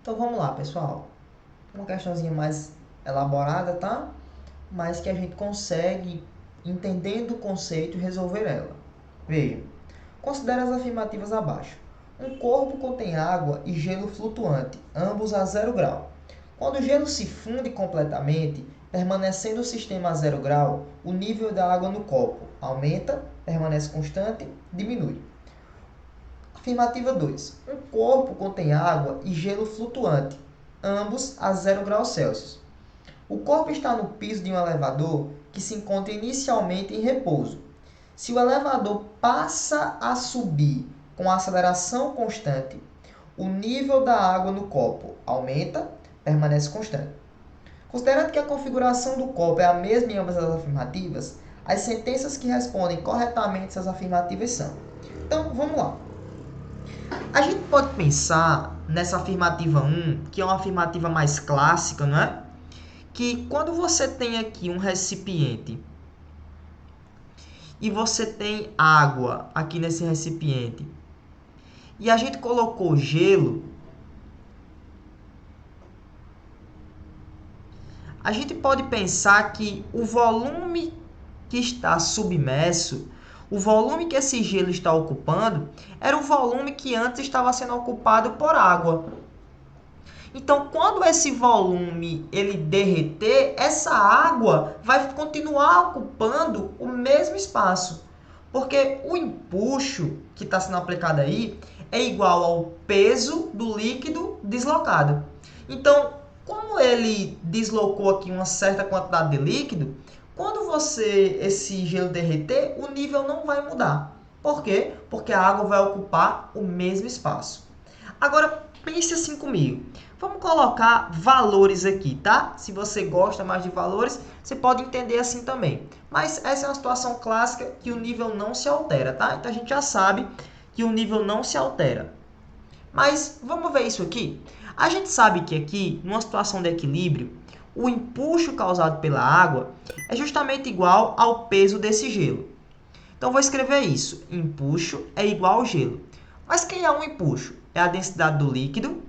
Então vamos lá, pessoal. Uma questãozinha mais elaborada, tá? Mas que a gente consegue, entendendo o conceito, resolver ela. Veja, considere as afirmativas abaixo. Um corpo contém água e gelo flutuante, ambos a 0 grau. Quando o gelo se funde completamente, permanecendo o sistema a 0 grau, o nível da água no copo aumenta, permanece constante, diminui. Afirmativa 2. Um corpo contém água e gelo flutuante, ambos a 0 graus Celsius. O corpo está no piso de um elevador que se encontra inicialmente em repouso. Se o elevador passa a subir com aceleração constante, o nível da água no copo aumenta, permanece constante. Considerando que a configuração do copo é a mesma em ambas as afirmativas, as sentenças que respondem corretamente essas afirmativas são. Então, vamos lá. A gente pode pensar nessa afirmativa 1, que é uma afirmativa mais clássica, não é? Que quando você tem aqui um recipiente e você tem água aqui nesse recipiente e a gente colocou gelo, a gente pode pensar que o volume que está submerso, o volume que esse gelo está ocupando, era o volume que antes estava sendo ocupado por água. Então, quando esse volume ele derreter, essa água vai continuar ocupando o mesmo espaço. Porque o empuxo que está sendo aplicado aí é igual ao peso do líquido deslocado. Então, como ele deslocou aqui uma certa quantidade de líquido, quando esse gelo derreter, o nível não vai mudar. Por quê? Porque a água vai ocupar o mesmo espaço. Agora, pense assim comigo. Vamos colocar valores aqui, tá? Se você gosta mais de valores, você pode entender assim também. Mas essa é uma situação clássica que o nível não se altera, tá? Então a gente já sabe que o nível não se altera. Mas vamos ver isso aqui? A gente sabe que aqui, numa situação de equilíbrio, o empuxo causado pela água é justamente igual ao peso desse gelo. Então vou escrever isso. Empuxo é igual ao gelo. Mas quem é um empuxo? É a densidade do líquido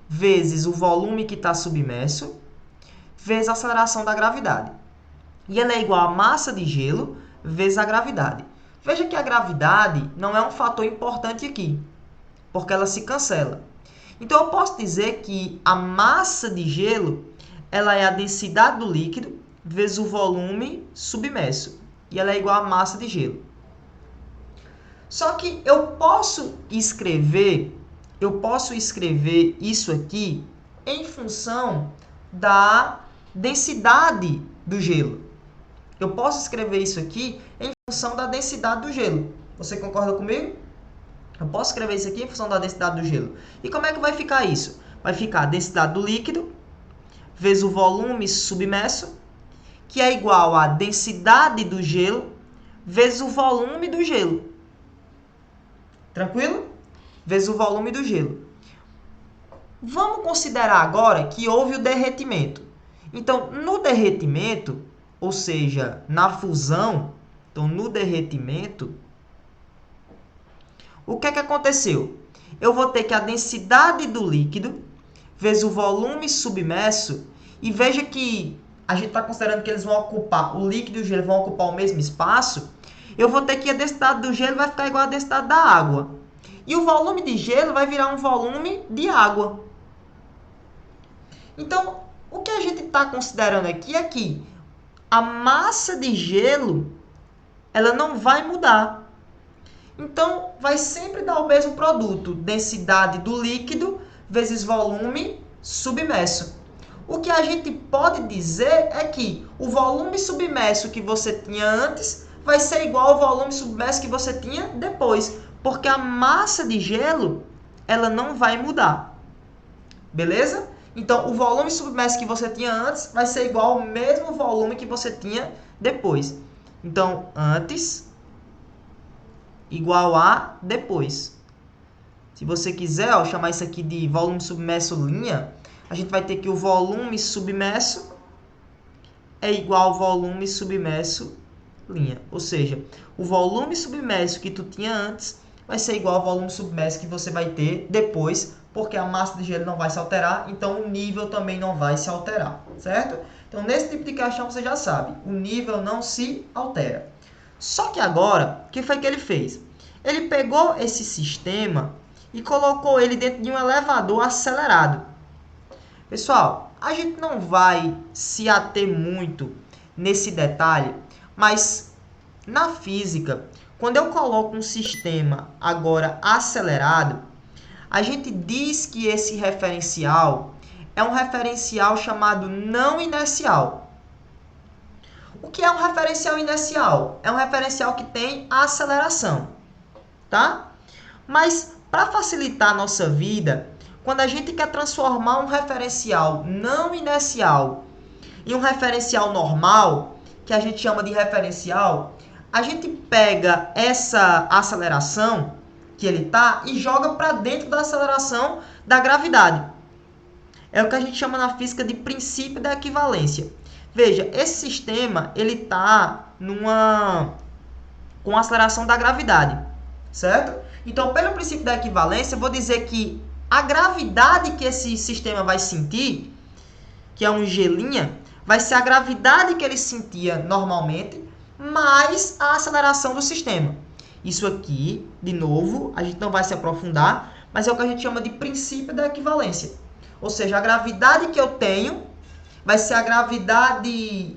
vezes o volume que está submerso, vezes a aceleração da gravidade. E ela é igual a massa de gelo vezes a gravidade. Veja que a gravidade não é um fator importante aqui, porque ela se cancela. Então, eu posso dizer que a massa de gelo ela é a densidade do líquido vezes o volume submerso. E ela é igual a massa de gelo. Só que eu posso escrever isso aqui em função da densidade do gelo. Eu posso escrever isso aqui em função da densidade do gelo. Você concorda comigo? Eu posso escrever isso aqui em função da densidade do gelo. E como é que vai ficar isso? Vai ficar a densidade do líquido vezes o volume submerso, que é igual à densidade do gelo vezes o volume do gelo. Tranquilo? Vezes o volume do gelo. Vamos considerar agora que houve o derretimento. Então, no derretimento, ou seja, na fusão, então no derretimento, o que é que aconteceu? Eu vou ter que a densidade do líquido vezes o volume submerso, e veja que a gente está considerando que eles vão ocupar, o líquido e o gelo vão ocupar o mesmo espaço, eu vou ter que a densidade do gelo vai ficar igual à densidade da água. E o volume de gelo vai virar um volume de água. Então, o que a gente está considerando aqui é que a massa de gelo ela não vai mudar. Então, vai sempre dar o mesmo produto, densidade do líquido vezes volume submerso. O que a gente pode dizer é que o volume submerso que você tinha antes vai ser igual ao volume submerso que você tinha depois, porque a massa de gelo ela não vai mudar. Beleza? Então, o volume submerso que você tinha antes vai ser igual ao mesmo volume que você tinha depois. Então, antes igual a depois. Se você quiser chamar isso aqui de volume submerso linha, a gente vai ter que o volume submerso é igual ao volume submerso linha. Ou seja, o volume submerso que tu tinha antes vai ser igual ao volume submerso que você vai ter depois porque a massa de gelo não vai se alterar, então o nível também não vai se alterar, certo? Então, nesse tipo de questão, você já sabe, o nível não se altera. Só que agora, o que foi que ele fez? Ele pegou esse sistema e colocou ele dentro de um elevador acelerado. Pessoal, a gente não vai se ater muito nesse detalhe, mas na física, quando eu coloco um sistema agora acelerado, a gente diz que esse referencial é um referencial chamado não inercial. O que é um referencial inercial? É um referencial que tem aceleração, tá? Mas para facilitar a nossa vida, quando a gente quer transformar um referencial não inercial em um referencial normal, que a gente chama de referencial, a gente pega essa aceleração que ele tá e joga para dentro da aceleração da gravidade. É o que a gente chama na física de princípio da equivalência. Veja, esse sistema ele tá com a aceleração da gravidade, certo? Então, pelo princípio da equivalência, eu vou dizer que a gravidade que esse sistema vai sentir, que é um G', vai ser a gravidade que ele sentia normalmente, mais a aceleração do sistema. Isso aqui, de novo, a gente não vai se aprofundar, mas é o que a gente chama de princípio da equivalência. Ou seja, a gravidade que eu tenho vai ser a gravidade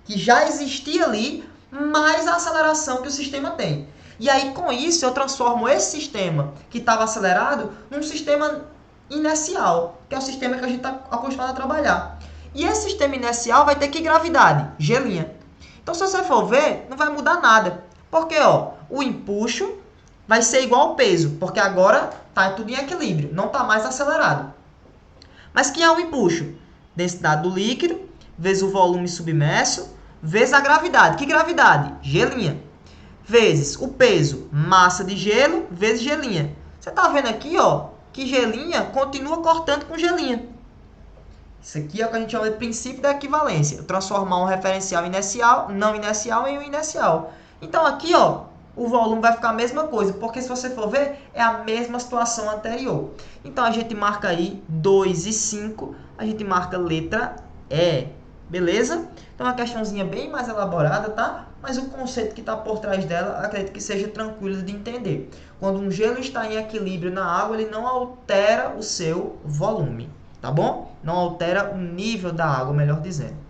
que já existia ali, mais a aceleração que o sistema tem. E aí, com isso, eu transformo esse sistema que estava acelerado num sistema inercial, que é o sistema que a gente está acostumado a trabalhar. E esse sistema inercial vai ter que gravidade? G'. Então, se você for ver, não vai mudar nada. Porque ó, o empuxo vai ser igual ao peso, porque agora está tudo em equilíbrio, não está mais acelerado. Mas que é o empuxo? Densidade do líquido, vezes o volume submerso, vezes a gravidade. Que gravidade? G'. Vezes o peso, massa de gelo, vezes G'. Você está vendo aqui, ó, que G' continua cortando com G'. Isso aqui é o que a gente chama de princípio da equivalência. Transformar um referencial inercial, não inercial em um inercial. Então aqui, ó, o volume vai ficar a mesma coisa, porque se você for ver, é a mesma situação anterior. Então a gente marca aí 2 e 5, a gente marca letra E, beleza? Então é uma questãozinha bem mais elaborada, tá? Mas o conceito que está por trás dela, acredito que seja tranquilo de entender. Quando um gelo está em equilíbrio na água, ele não altera o seu volume, tá bom? Não altera o nível da água, melhor dizendo.